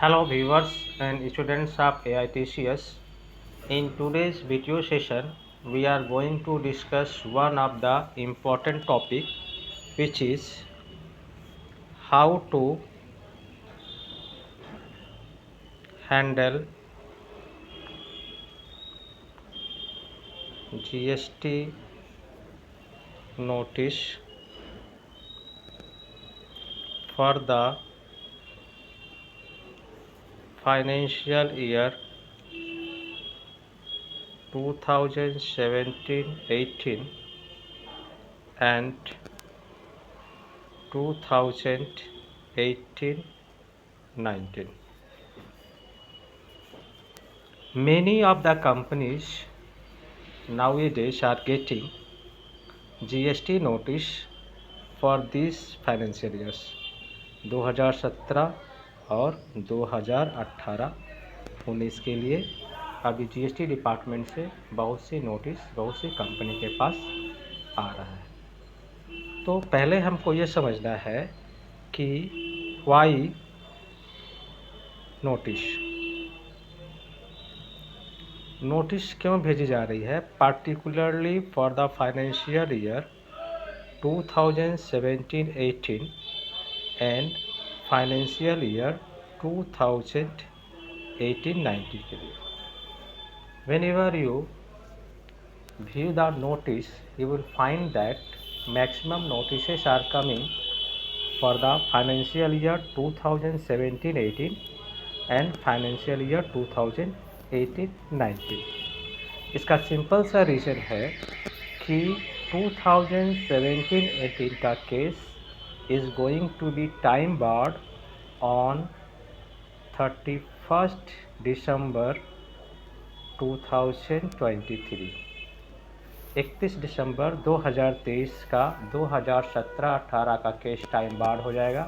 Hello viewers and students of AITCS. In today's video session, we are going to discuss one of the important topic, which is how to handle GST notice for the financial year 2017-18 and 2018-19. Many of the companies nowadays are getting GST notice for these financial years 2017 और 2018-19 के लिए अभी GST department से बहुत सी notice बहुत सी company के पास आ रहा है। तो पहले हमको ये समझना है कि वाई नोटिस क्यों भेजी जा रही है, particularly for the financial year 2017-18 and financial year 2018-19 के लिए। Whenever you view the notice, you will find that maximum notices are coming for the financial year 2017-18 and financial year 2018-19। इसका सिंपल सा reason है कि 2017-18 का case is going to be time barred on 31st December 2023। 31 दिसंबर 2023 का 2017-18 का case time barred हो जाएगा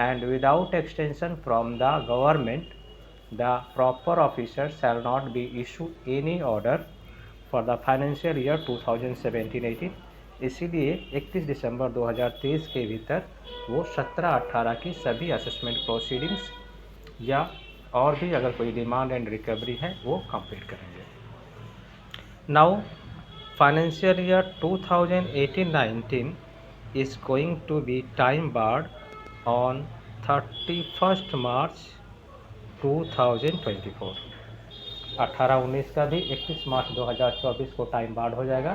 and without extension from the government the proper officer shall not be issue any order for the financial year 2017-18। इसीलिए 31 दिसंबर 2023 के भीतर वो 17-18 की सभी असेसमेंट प्रोसीडिंग्स या और भी अगर कोई डिमांड एंड रिकवरी है वो कंप्लीट करेंगे। Now financial year 2018-19 is going to be time barred on 31st March 2024। 18-19 का भी 31 मार्च 2024 को टाइम बार्ड हो जाएगा।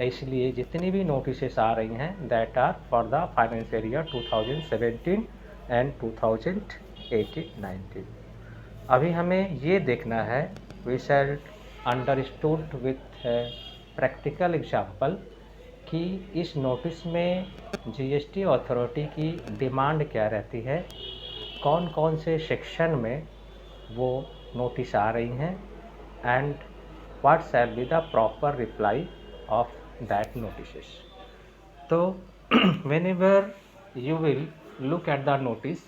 इसलिए जितनी भी नोटिसेस आ रही हैं that are for the financial year 2017 and 2018-19। अभी हमें ये देखना है, we shall understood with practical example कि इस नोटिस में जीएसटी अथॉरिटी की डिमांड क्या रहती है, कौन कौन से सेक्शन में वो नोटिस आ रही हैं and what shall be the proper reply off that notices. तो whenever you will look at the notice,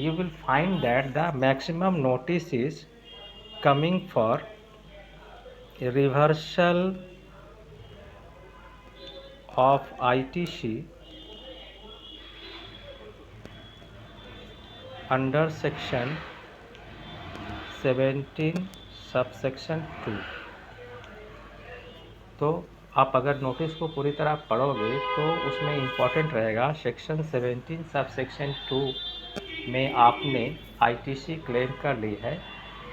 you will find that the maximum notice is coming for reversal of ITC under section 17 subsection 2। तो आप अगर notice को पूरी तरह पढ़ोगे तो उसमें इम्पॉर्टेंट रहेगा सेक्शन 17 सबसेक्शन 2 में आपने आईटीसी क्लेम कर ली है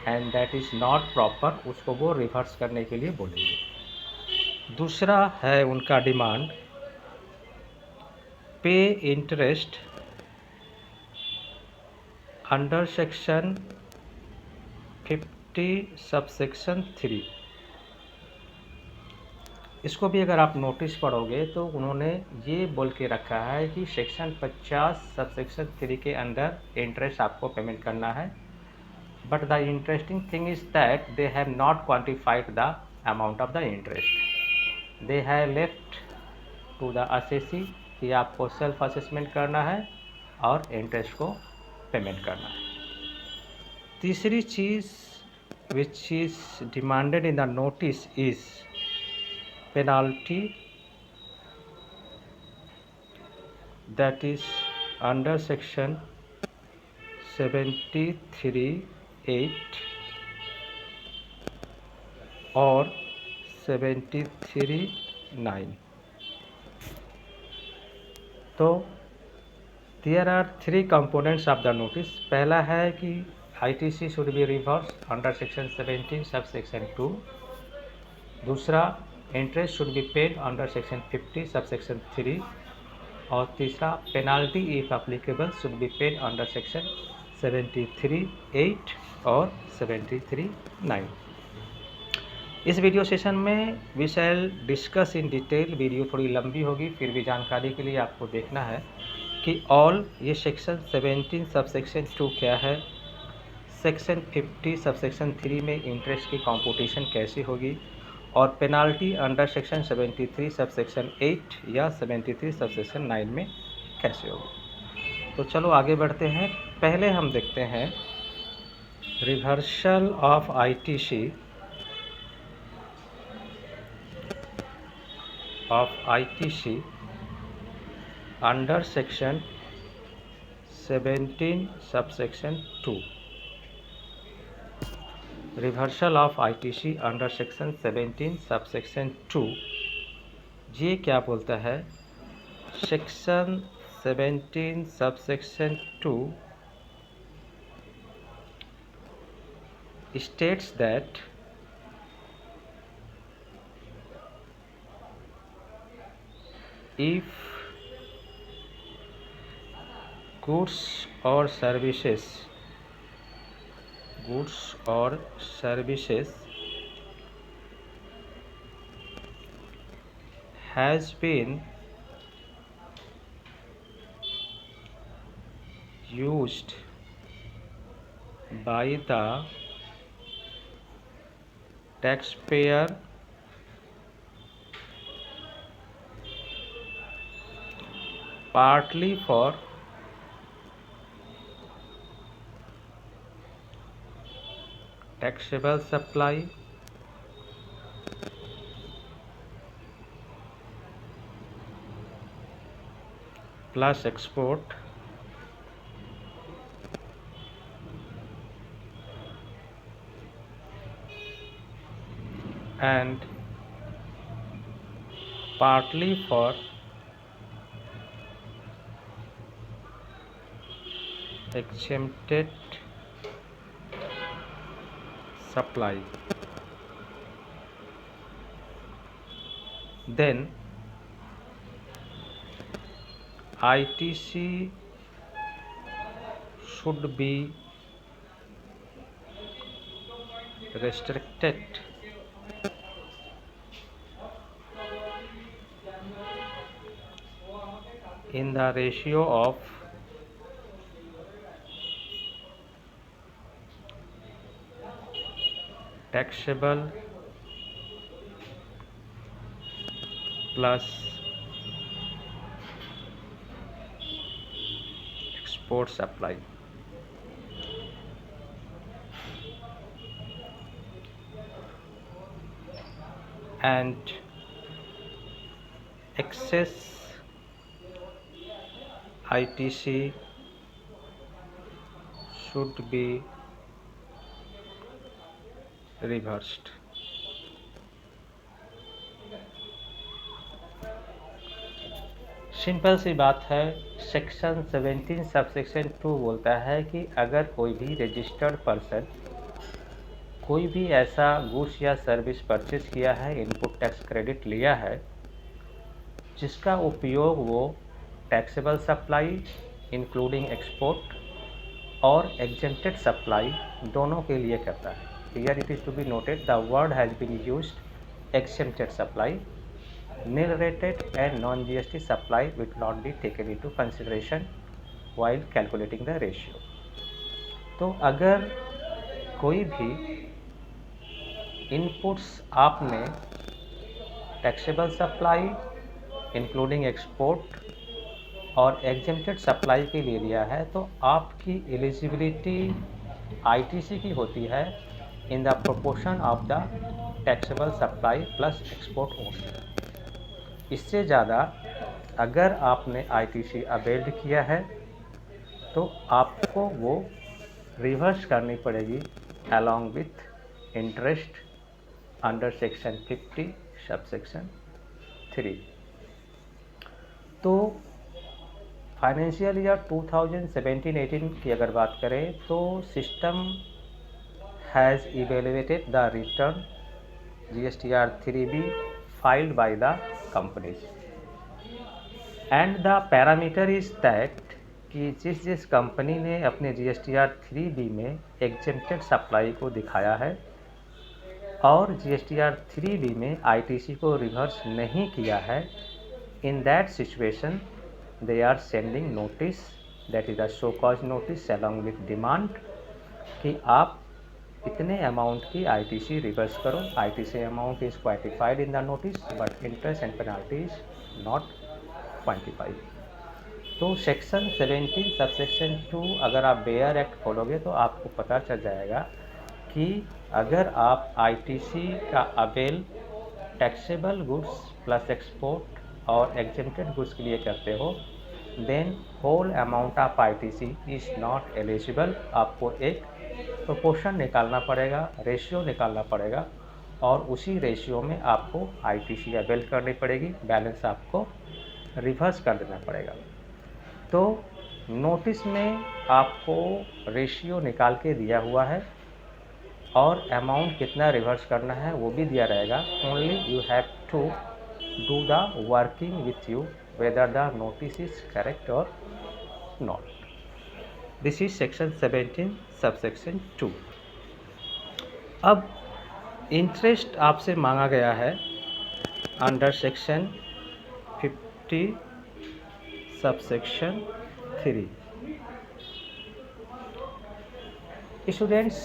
and that is not proper, उसको वो रिवर्स करने के लिए बोलेंगे। दूसरा है उनका डिमांड पे इंटरेस्ट अंडर सेक्शन 50 सबसेक्शन 3। इसको भी अगर आप नोटिस पढ़ोगे तो उन्होंने ये बोल के रखा है कि सेक्शन 50 सबसेक्शन 3 के अंदर इंटरेस्ट आपको पेमेंट करना है, but the interesting thing is that they have not quantified the amount of the interest. They have left to the assessee कि आपको सेल्फ असेसमेंट करना है और इंटरेस्ट को पेमेंट करना है। तीसरी चीज़ which is demanded in the notice is penalty, that is under section 73(8) और 73(9। तो there are 3 components of the notice. पहला है कि ITC should be reverse under section 17 sub section 2। दूसरा, interest should be paid under section 50 sub section 3। और तीसरा, penalty if applicable should be paid under section 73(8) और 73(9। इस वीडियो सेशन में we shall discuss in detail. Video थोड़ी लंबी होगी, फिर भी जानकारी के लिए आपको देखना है कि ऑल ये सेक्शन 17 सब सेक्शन 2 क्या है, सेक्शन 50 सब सेक्शन 3 में इंटरेस्ट की कॉम्पुटेशन कैसी होगी, और penalty under section 73 sub section 8 या 73 सब सेक्शन 9 में कैसे होगी। तो चलो आगे बढ़ते हैं। पहले हम देखते हैं reversal of ITC under section 17 subsection 2। Reversal of ITC under section 17 subsection 2 ये क्या बोलता है? Section 17 subsection 2 states that if goods or services has been used by the taxpayer partly for taxable supply plus export and partly for exempted supply, then ITC should be restricted in the ratio of taxable plus export supply. And excess ITC should be reversed. Simple सी बात है। Section 17 subsection 2 बोलता है कि अगर कोई भी registered person कोई भी ऐसा गुड्स या सर्विस परचेज किया है, इनपुट टैक्स क्रेडिट लिया है, जिसका उपयोग वो टैक्सेबल सप्लाई इंक्लूडिंग एक्सपोर्ट और एग्जेम्प्टेड सप्लाई दोनों के लिए करता है। Here it is to be noted the word has been used exempted supply, nil rated and non-GST supply will not be taken into consideration while calculating the ratio. तो अगर कोई भी इनपुट्स आपने टैक्सेबल सप्लाई इंक्लूडिंग एक्सपोर्ट और exempted supply के लिए लिया है, तो आपकी एलिजिबिलिटी ITC की होती है in the proportion of the taxable supply plus export only. इससे ज़्यादा अगर आपने ITC अवेल्ड किया है तो आपको वो रिवर्स करनी पड़ेगी along with interest under section 50 sub section 3। तो फाइनेंशियल ईयर 2017-18 की अगर बात करें तो system has evaluated the return GSTR 3B filed by the companies and the parameter is that कि जिस कंपनी ने अपने GSTR 3B में एग्जेम्प्टेड सप्लाई को दिखाया है और GSTR 3B में ITC को रिवर्स नहीं किया है, in that situation they are sending notice, that is the show cause notice along with demand कि आप इतने अमाउंट की ITC रिवर्स करो। ITC amount is quantified in the notice but interest and penalty is not quantified. तो section 17 subsection 2 अगर आप bare act खोलोगे तो आपको पता चल जाएगा कि अगर आप ITC का avail taxable goods plus export और एग्जेम्प्टेड गुड्स के लिए करते हो, then whole amount of ITC is not eligible. आपको एक प्रोपोर्शन निकालना पड़ेगा, रेशियो निकालना पड़ेगा और उसी रेशियो में आपको ITC अवेल करनी पड़ेगी, बैलेंस आपको रिवर्स कर देना पड़ेगा। तो नोटिस में आपको रेशियो निकाल के दिया हुआ है और अमाउंट कितना रिवर्स करना है वो भी दिया रहेगा। Only you have to do the working with you whether the notice is correct और not. This is section 17 subsection 2। अब इंटरेस्ट आपसे मांगा गया है अंडर सेक्शन 50 सबसेक्शन 3। स्टूडेंट्स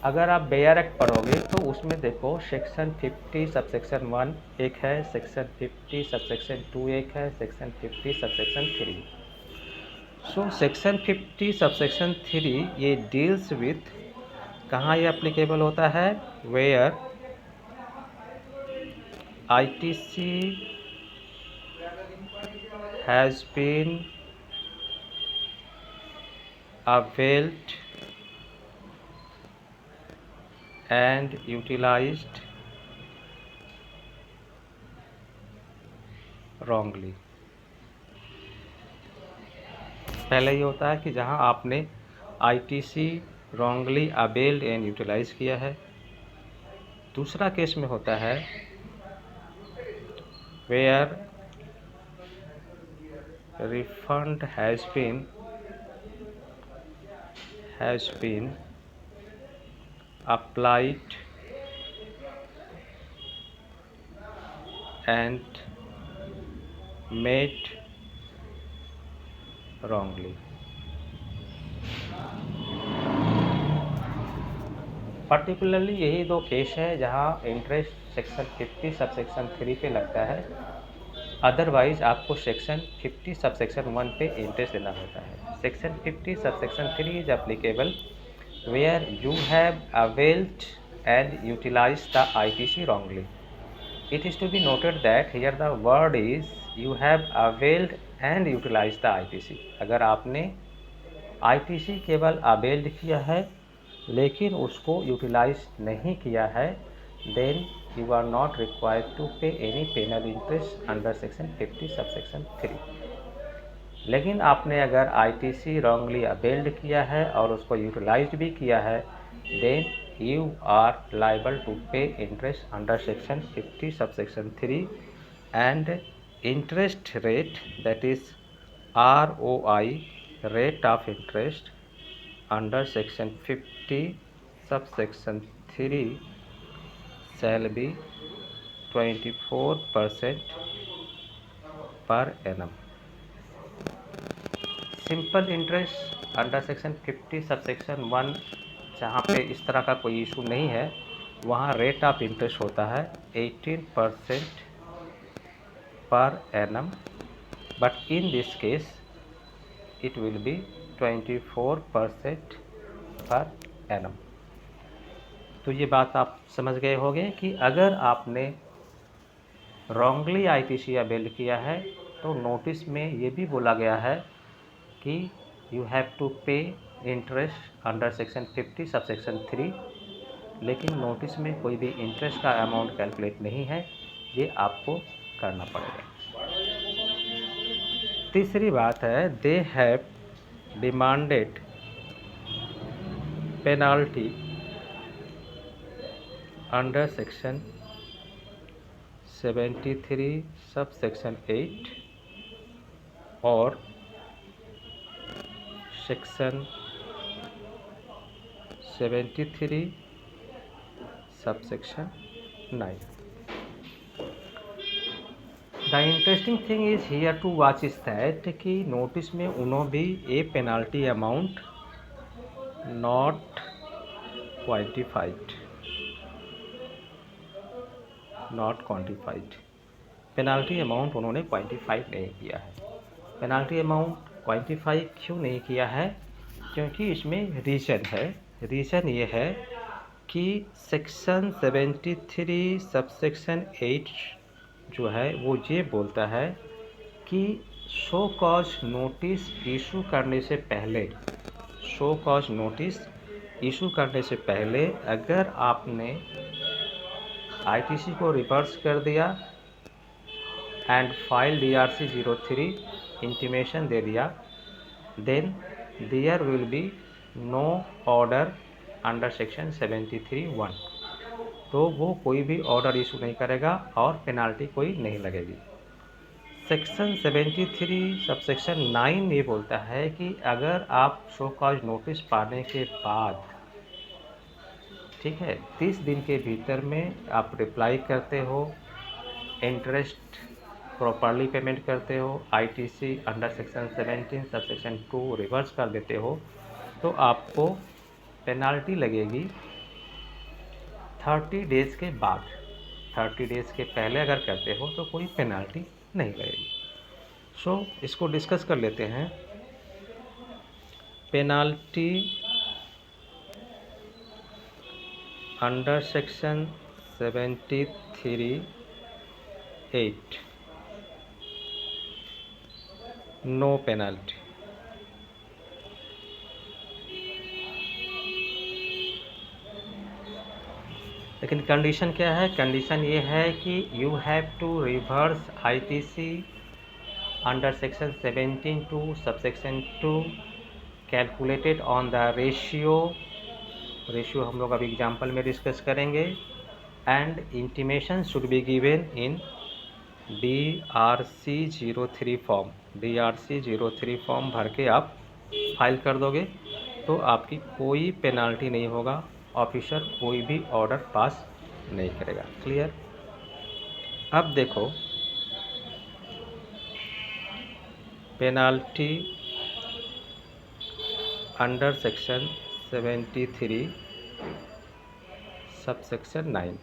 अगर आप बेयर एक्ट पढ़ोगे तो उसमें देखो सेक्शन 50 सबसेक्शन 1 एक है, सेक्शन 50 सबसेक्शन 2 एक है, section 50 subsection 3। So section 50 subsection 3 ये डील्स विथ कहाँ ये एप्लीकेबल होता है, where ITC has been availed and utilized wrongly। पहले ये होता है कि जहाँ आपने ITC wrongly availed and utilize किया है। दूसरा केस में होता है where refund has been applied and made wrongly। Particularly यही दो केस है जहां इंटरेस्ट सेक्शन 50 सबसेक्शन 3 पे लगता है, अदरवाइज आपको सेक्शन 50 सबसेक्शन 1 पे इंटरेस्ट देना होता है। Section 50 subsection 3 is applicable where you have availed and utilize the ITC wrongly। It is to be noted that here the word is you have availed and utilized the ITC। अगर आपने ITC केवल availed किया है लेकिन उसको utilise नहीं किया है, then you are not required to pay any penal interest under section 50 subsection 3। लेकिन आपने अगर ITC रॉन्गली अवेल्ड किया है और उसको यूटिलाइज भी किया है, then you are liable to pay interest under section 50 subsection 3 and interest rate, that is ROI rate of interest under section 50 subsection 3 shall be 24% per annum। Simple interest under section 50 subsection 1 जहाँ पे इस तरह का कोई issue नहीं है, वहाँ rate of interest होता है 18% per annum, but in this case it will be 24% per annum. तो ये बात आप समझ गए होंगे कि अगर आपने रॉन्गली ITC अवेल किया है तो नोटिस में ये भी बोला गया है कि यू हैव टू पे interest under section 50 sub section 3, लेकिन नोटिस में कोई भी इंटरेस्ट का अमाउंट कैलकुलेट नहीं है, ये आपको करना पड़ेगा। तीसरी बात है, they have demanded penalty under section 73 sub section 8 और section 73 sub section 9। The interesting thing is here to watch is that कि नोटिस में उन्होंने भी a penalty amount not quantified penalty amount उन्होंने क्वांटिफाई नहीं किया है। पेनाल्टी अमाउंट क्वांटिफाई क्यों नहीं किया है? क्योंकि इसमें रीज़न है। रीज़न ये है कि सेक्शन 73 सबसेक्शन 8 जो है वो ये बोलता है कि शो कॉज नोटिस इशू करने से पहले, शो कॉज नोटिस इशू करने से पहले अगर आपने आईटीसी को रिवर्स कर दिया एंड फाइल DRC 03 इंटीमेशन दे दिया, then there will be no order under section 73(1), तो वो कोई भी ऑर्डर इशू नहीं करेगा और पेनाल्टी कोई नहीं लगेगी। सेक्शन 73 सबसेक्शन 9 ये बोलता है कि अगर आप शो कॉज नोटिस पाने के बाद, ठीक है, 30 दिन के भीतर में आप रिप्लाई करते हो, इंटरेस्ट प्रॉपरली पेमेंट करते हो, ITC under section 17 subsection 2 reverse कर देते हो, तो आपको पेनाल्टी लगेगी 30 डेज़ के बाद। 30 डेज़ के पहले अगर करते हो तो कोई पेनाल्टी नहीं लगेगी। सो इसको डिस्कस कर लेते हैं। Penalty under section 73(8) no penalty. लेकिन कंडीशन क्या है? कंडीशन ये है कि you have to reverse ITC under section 17(2) subsection 2 calculated on the ratio हम लोग अभी एग्जाम्पल में डिस्कस करेंगे, and intimation should be given in DRC 03 form. DRC 03 form भर के आप फाइल कर दोगे तो आपकी कोई पेनाल्टी नहीं होगा, ऑफिसर कोई भी ऑर्डर पास नहीं करेगा। क्लियर? अब देखो, पेनाल्टी अंडर सेक्शन 73 सबसेक्शन 9,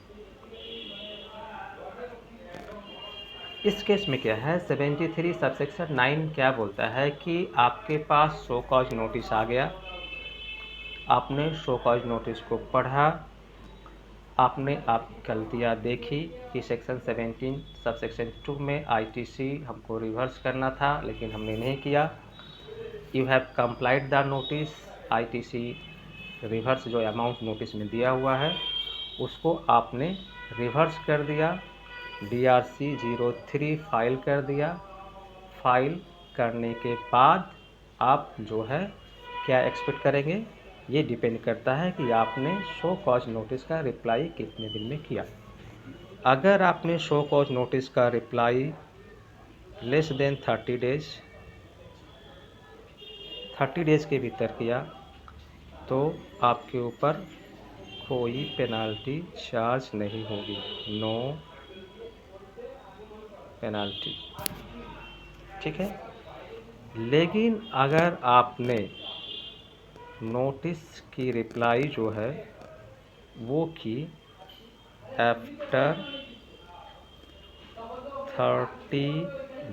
इस केस में क्या है? 73 सबसेक्शन 9 क्या बोलता है कि आपके पास शो कॉज नोटिस आ गया, आपने शो कॉज नोटिस को पढ़ा, आपने आप गलतियाँ देखी कि सेक्शन 17 सबसेक्शन 2 में आईटीसी हमको रिवर्स करना था लेकिन हमने नहीं किया। You have complied the notice, ITC reverse जो अमाउंट नोटिस में दिया हुआ है उसको आपने रिवर्स कर दिया, DRC 03 फाइल कर दिया। फाइल करने के बाद आप जो है क्या एक्सपेक्ट करेंगे? ये डिपेंड करता है कि आपने शो कॉज नोटिस का रिप्लाई कितने दिन में किया। अगर आपने शो कॉज नोटिस का reply less than 30 days, 30 days के भीतर किया तो आपके ऊपर कोई पेनाल्टी चार्ज नहीं होगी, नो पेनाल्टी। ठीक है? लेकिन अगर आपने नोटिस की रिप्लाई जो है वो की आफ्टर 30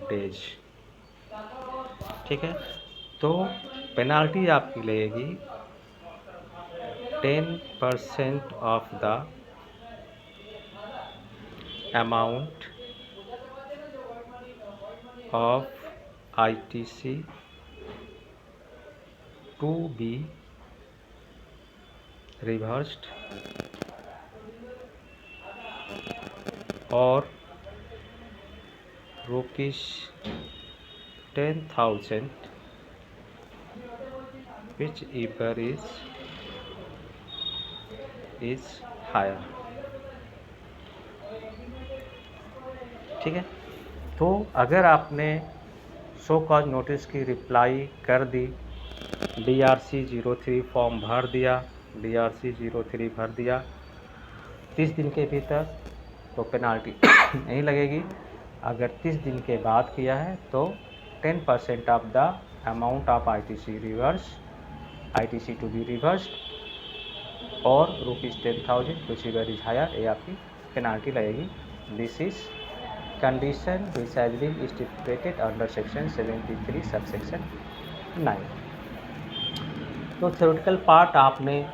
डेज, ठीक है, तो पेनाल्टी आपकी लगेगी 10% of the amount of ITC to be reversed और rupees 10,000 whichever is higher. ठीक है, तो अगर आपने शो कॉज नोटिस की रिप्लाई कर दी, DRC-03 फॉर्म भर दिया, DRC-03 भर दिया 30 दिन के भीतर, तो पेनाल्टी नहीं लगेगी। अगर 30 दिन के बाद किया है तो 10% of the amount of ITC to be reversed और ₹10,000 विच एवर इज हायर, ये आपकी पेनाल्टी लगेगी। This is condition which has been stipulated under section 73 subsection 9। तो थ्योरेटिकल पार्ट आपने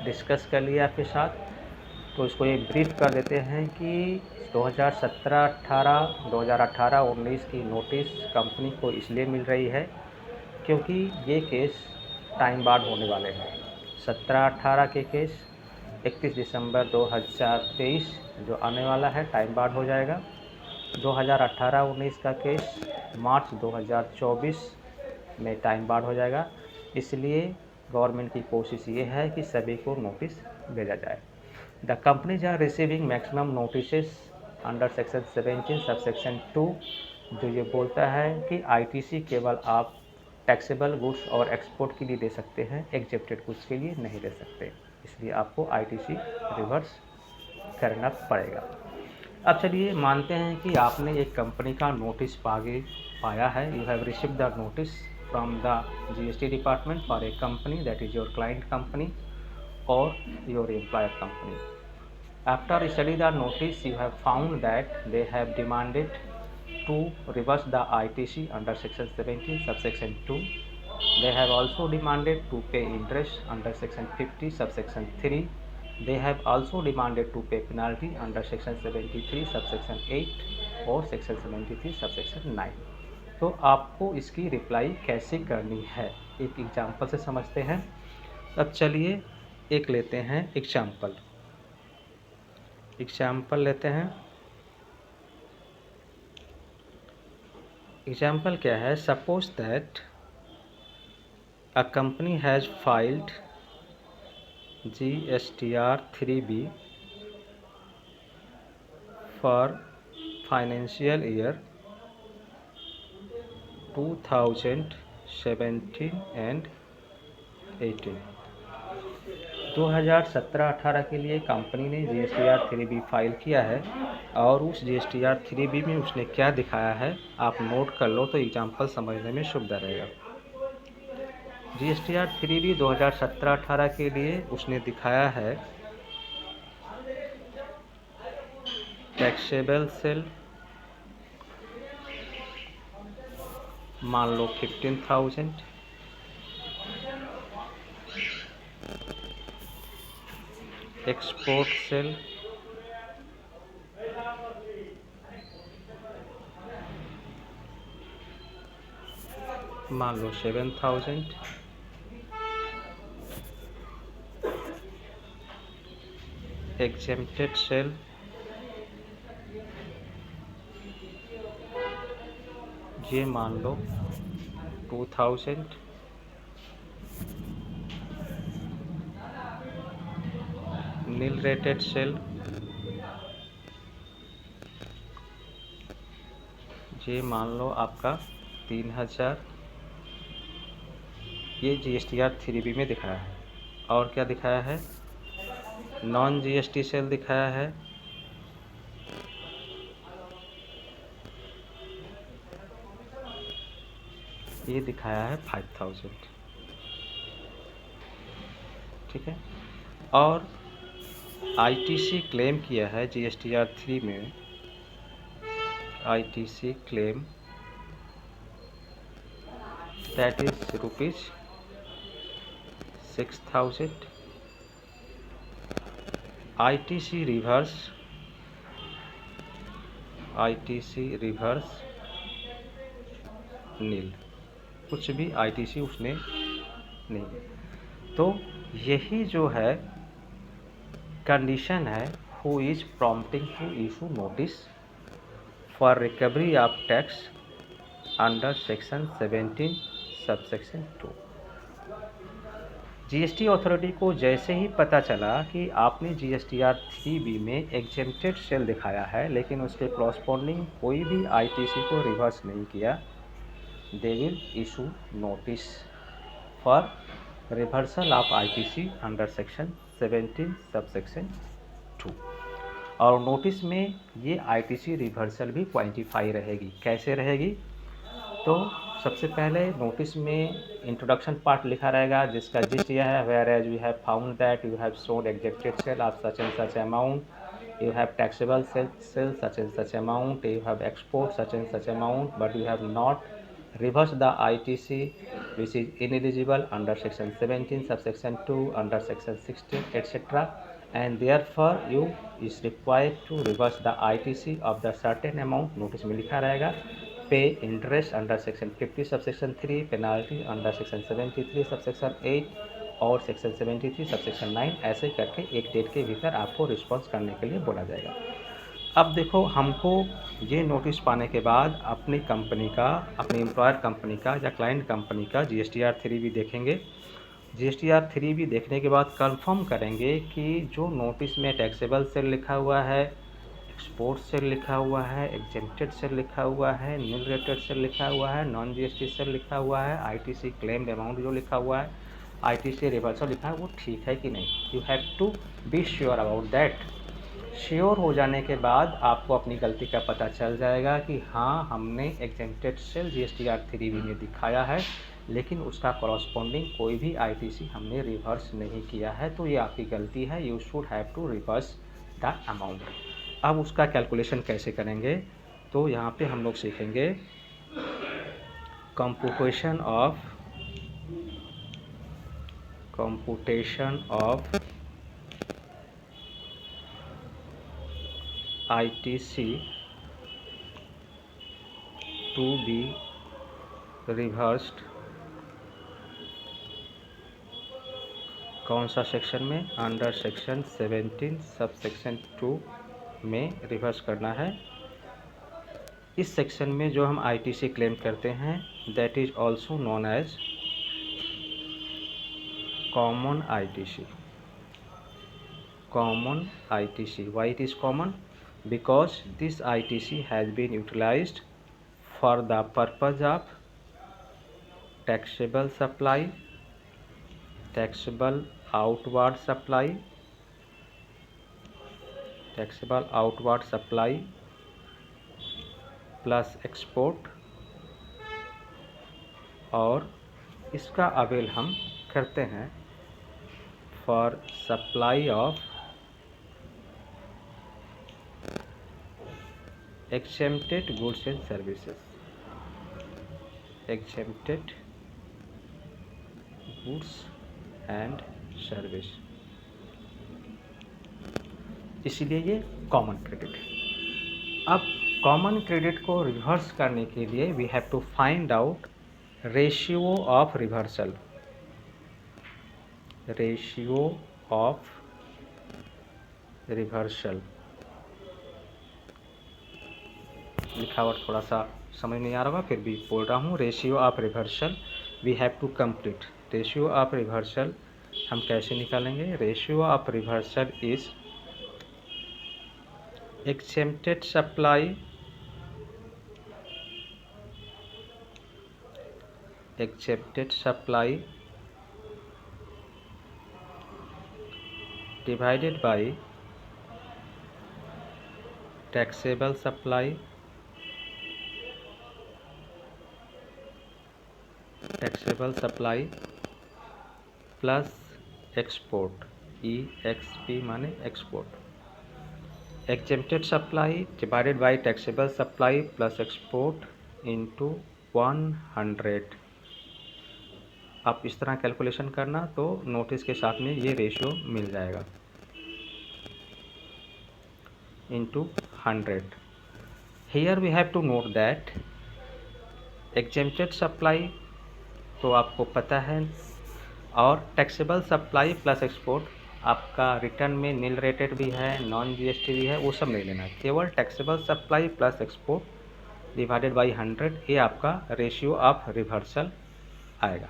डिस्कस कर लिया आपके साथ, तो इसको एक ब्रीफ कर देते हैं कि 2017-18, 2018-19 की नोटिस कंपनी को इसलिए मिल रही है क्योंकि ये केस टाइम बार्ड होने वाले हैं। 17-18 के केस 31 दिसंबर 2023 जो आने वाला है टाइम बार्ड हो जाएगा। 2018-19 का केस मार्च 2024 में टाइम बार्ड हो जाएगा। इसलिए गवर्नमेंट की कोशिश ये है कि सभी को नोटिस भेजा जाए। The companies are receiving maximum notices under section 17 subsection 2, जो ये बोलता है कि ITC केवल आप टैक्सेबल गुड्स और एक्सपोर्ट के लिए दे सकते हैं, एग्जेप्टेड गुड्स के लिए नहीं दे सकते, इसलिए आपको ITC रिवर्स करना पड़ेगा। अब चलिए मानते हैं कि आपने एक कंपनी का नोटिस पाया है, you have received the notice from the GST department for a company that is your client company और your employer company. After study the notice you have found that they have demanded to reverse the ITC under section 17 subsection 2. They have also demanded to pay interest under section 50 subsection 3. They have also demanded to pay penalty under section 73 subsection 8 और section 73 subsection 9। तो आपको इसकी reply कैसे करनी है एक example से समझते हैं। अब चलिए एक लेते हैं एग्जाम्पल लेते हैं। एग्जाम्पल क्या है? Suppose that a company has filed GSTR 3B for financial year 2017 and 18। 2017-18 के लिए कंपनी ने GSTR 3B फाइल किया है और उस GSTR 3B में उसने क्या दिखाया है आप नोट कर लो तो एग्जाम्पल समझने में सुविधा रहेगा। GSTR 3B 2017-18 के लिए उसने दिखाया है टैक्सेबल सेल मान लो 15,000, एक्सपोर्ट सेल मान लो 7,000, एग्जेम्प्टेड सेल ये मान लो 2,000, नील रेटेड सेल ये मान लो आपका 3,000। ये GSTR 3B में दिखाया है। और क्या दिखाया है? नॉन GST सेल दिखाया है ये दिखाया है 5,000। ठीक है, और ITC क्लेम किया है GSTR 3 में, ITC claim that is ₹6,000। ITC reverse nil, कुछ भी ITC उसने नहीं है। तो यही जो है कंडीशन है who is prompting to issue notice for recovery of tax under section 17 subsection 2। GST authority को जैसे ही पता चला कि आपने जीएसटीआर 3B में एग्जेम्प्टेड सेल दिखाया है लेकिन उसके कॉरस्पॉन्डिंग कोई भी आईटीसी को रिवर्स नहीं किया, they will issue notice for reversal of ITC under section 17 subsection 2। और नोटिस में ये आईटीसी रिवर्सल भी क्वांटिफाई रहेगी। कैसे रहेगी? तो सबसे पहले नोटिस में इंट्रोडक्शन पार्ट लिखा रहेगा जिसका जिस्ट यह है, whereas you have found that you have sold exacted sale of such and such amount, you have taxable sales such and such amount, you have export such and such amount, but you have not reversed the ITC which is ineligible under section 17 subsection 2 under section 16 etc. and therefore you is required to reverse the ITC of the certain amount। Notice में लिखा रहेगा पे interest under section 50 subsection 3, penalty under section 73 subsection 8 और section 73 subsection 9, ऐसे करके एक date के भीतर आपको रिस्पॉन्स करने के लिए बोला जाएगा। अब देखो, हमको ये नोटिस पाने के बाद अपनी कंपनी का, अपनी एम्प्लॉयर कंपनी का या क्लाइंट कंपनी का जीएसटीआर 3B देखेंगे। जीएसटीआर 3B देखने के बाद कंफर्म करेंगे कि जो नोटिस में टैक्सेबल सेल लिखा हुआ है, एक्सपोर्ट सेल लिखा हुआ है, एग्जेम्प्टेड सेल लिखा हुआ है, नील रेटेड सेल लिखा हुआ है, नॉन जीएसटी सेल लिखा हुआ है, आईटीसी क्लेम्ड अमाउंट जो लिखा हुआ है, आईटीसी रिवर्सल लिखा है, वो ठीक है कि नहीं। You have to be sure about that. Sure हो जाने के बाद आपको अपनी गलती का पता चल जाएगा कि हाँ, हमने एग्जेम्प्टेड सेल जीएसटीआर 3B में दिखाया है लेकिन उसका कॉरस्पॉन्डिंग कोई भी आईटीसी हमने रिवर्स नहीं किया है, तो ये आपकी गलती है। You should have to reverse the amount. अब उसका कैलकुलेशन कैसे करेंगे, तो यहाँ पे हम लोग सीखेंगे computation of ITC to be reversed. कौन सा सेक्शन में? अंडर सेक्शन 17 सबसेक्शन 2 में रिवर्स करना है। इस सेक्शन में जो हम आईटीसी क्लेम करते हैं that is also known as common ITC. Common ITC, why it is common? because this ITC has been utilized for the purpose of taxable supply, taxable outward supply, taxable outward supply plus export, और इसका avail हम करते हैं for supply of exempted goods and services, exempted goods and service, इसीलिए ये common credit है। अब common credit को रिवर्स करने के लिए we have to find out ratio of reversal. Ratio of reversal लिखा हुआ थोड़ा सा समझ नहीं आ रहा होगा, फिर भी बोल रहा हूँ। Ratio of reversal we have to complete. Ratio of reversal हम कैसे निकालेंगे? Ratio of reversal is exempted supply divided by taxable supply plus export, EXP माने export। exempted supply divided by taxable supply plus export into 100। आप इस तरह calculation करना तो notice के साथ में ये रेशियो मिल जाएगा into 100। Here we have to note that exempted supply तो आपको पता है और टैक्सेबल सप्लाई प्लस एक्सपोर्ट आपका रिटर्न में नील रेटेड भी है, नॉन जीएसटी भी है, वो सब नहीं लेना है। केवल taxable supply plus export divided by 100, ये आपका रेशियो ऑफ रिवर्सल आएगा।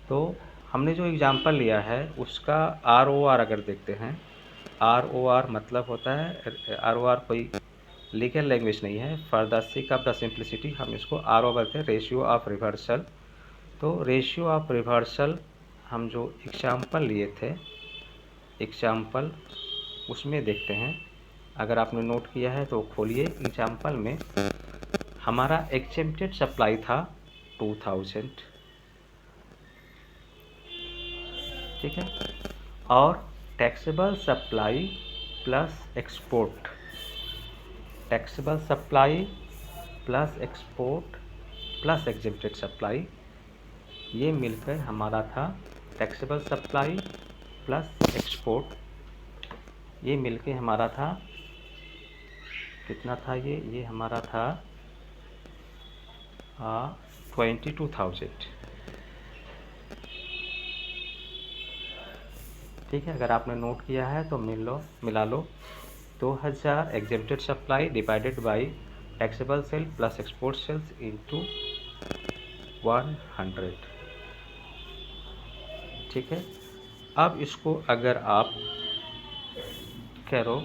तो हमने जो एग्जांपल लिया है उसका ROR अगर देखते हैं, ROR मतलब होता है, ROR कोई लीगल लैंग्वेज नहीं है, for the sake of the simplicity हम इसको RO बोलते हैं, रेशियो ऑफ रिवर्सल। तो रेशियो ऑफ रिवर्सल हम जो एग्जांपल लिए थे, एग्जांपल उसमें देखते हैं, अगर आपने नोट किया है तो खोलिए। एग्जांपल में हमारा एक्सेप्टेड सप्लाई था 2000, ठीक है, और taxable supply plus export, taxable supply plus export plus accepted supply, ये मिलकर हमारा था टैक्सेबल सप्लाई प्लस एक्सपोर्ट, ये मिलकर हमारा था कितना था, ये हमारा था 22,000, ठीक है। अगर आपने नोट किया है तो मिला लो 2000 exempted supply divided by taxable sale plus export sales into 100, ठीक है। अब इसको अगर आप करो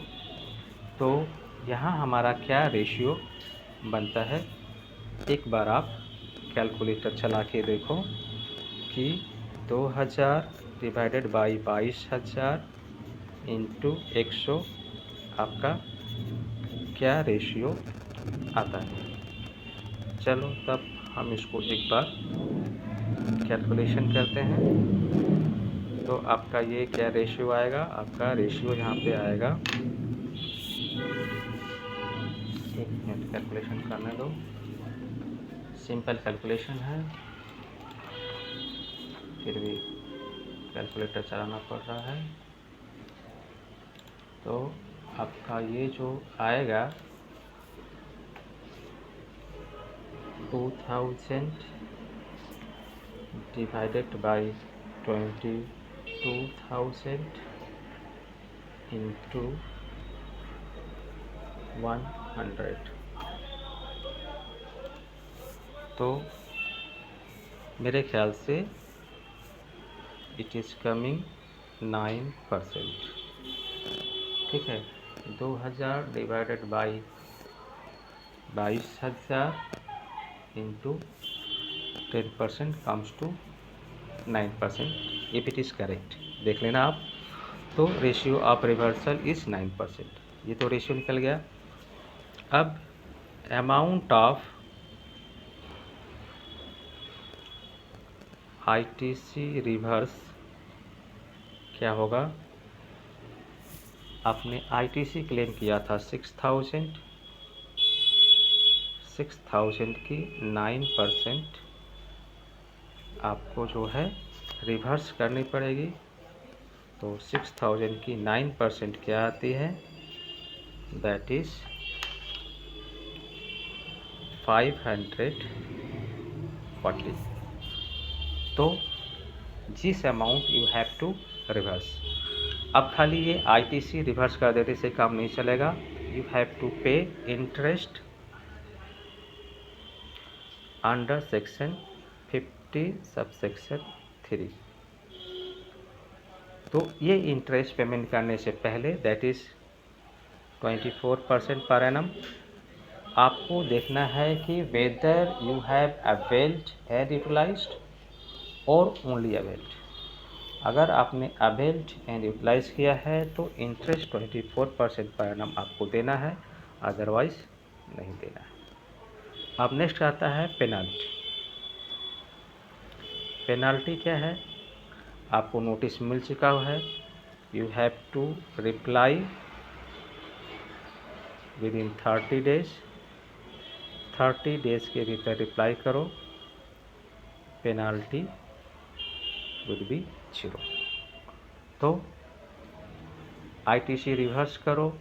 तो यहाँ हमारा क्या रेशियो बनता है, एक बार आप कैलकुलेटर चला के देखो कि 2000 डिवाइडेड बाई 22,000 इंटू 100 आपका क्या रेशियो आता है। चलो तब हम इसको एक बार कैलकुलेशन करते हैं। तो आपका ये क्या रेशियो आएगा, आपका रेशियो यहाँ पे आएगा, एक मिनट कैलकुलेशन करने दो, सिंपल कैलकुलेशन है, फिर भी कैलकुलेटर चलाना पड़ रहा है। तो आपका ये जो आएगा 2000 डिवाइडेड बाई 22,000 इंटू 100, तो मेरे ख्याल से इट इज़ कमिंग 9%, ठीक है। 2000 divided by 22,000 into 10% comes to 9%, if it is correct देख लेना आप। तो रेशियो ऑफ रिवर्सल इज़ 9%, ये तो रेशियो निकल गया। अब अमाउंट ऑफ ITC रिवर्स क्या होगा, आपने ITC क्लेम किया था 6,000 की 9% आपको जो है रिवर्स करनी पड़ेगी। तो 6,000 की 9% क्या आती है, दैट इज़ 540। तो जिस amount you have to reverse, अब खाली ये ITC रिवर्स कर देने से काम नहीं चलेगा, यू हैव टू पे इंटरेस्ट अंडर सेक्शन 50 सबसेक्शन 3। तो ये इंटरेस्ट पेमेंट करने से पहले दैट इज़ 24% पर एनम, आपको देखना है कि whether you have availed and utilized और ओनली अवेल्ड। अगर आपने अवेल्ड एंड यूटिलाइज किया है तो इंटरेस्ट 24% पर एनम आपको देना है, अदरवाइज नहीं देना है। अब नेक्स्ट आता है पेनल्टी। पेनल्टी क्या है, आपको नोटिस मिल चुका है, you have to reply within 30 days, 30 days के भीतर रिप्लाई करो, पेनल्टी वुड बी 0। तो ITC रिवर्स करो,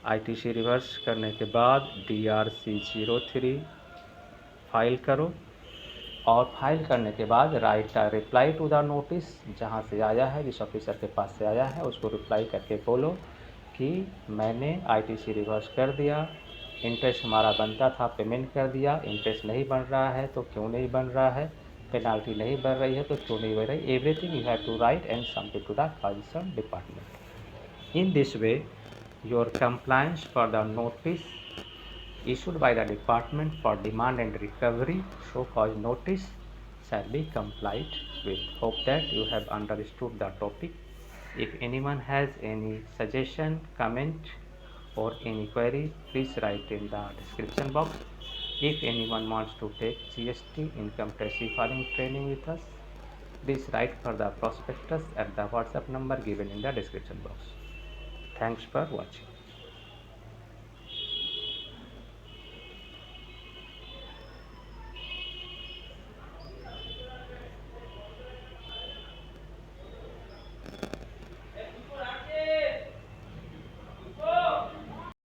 ITC रिवर्स करने के बाद DRC 03 फाइल करो, और फाइल करने के बाद write a reply to the notice, जहाँ से आया है, जिस ऑफिसर के पास से आया है उसको रिप्लाई करके बोलो कि मैंने आईटीसी रिवर्स कर दिया, इंटरेस्ट हमारा बनता था पेमेंट कर दिया, इंटरेस्ट नहीं बन रहा है तो क्यों नहीं बन रहा है, पेनाल्टी नहीं बन रही है तो क्यों नहीं बन रही, everything you have to write and submit to the concern department. In this way, your compliance for the notice issued by the Department for Demand and Recovery show cause notice shall be complied with. Hope that you have understood the topic. If anyone has any suggestion, comment or any query, please write in the description box. If anyone wants to take GST income tax filing training with us, please write for the prospectus at the WhatsApp number given in the description box. Thanks for watching.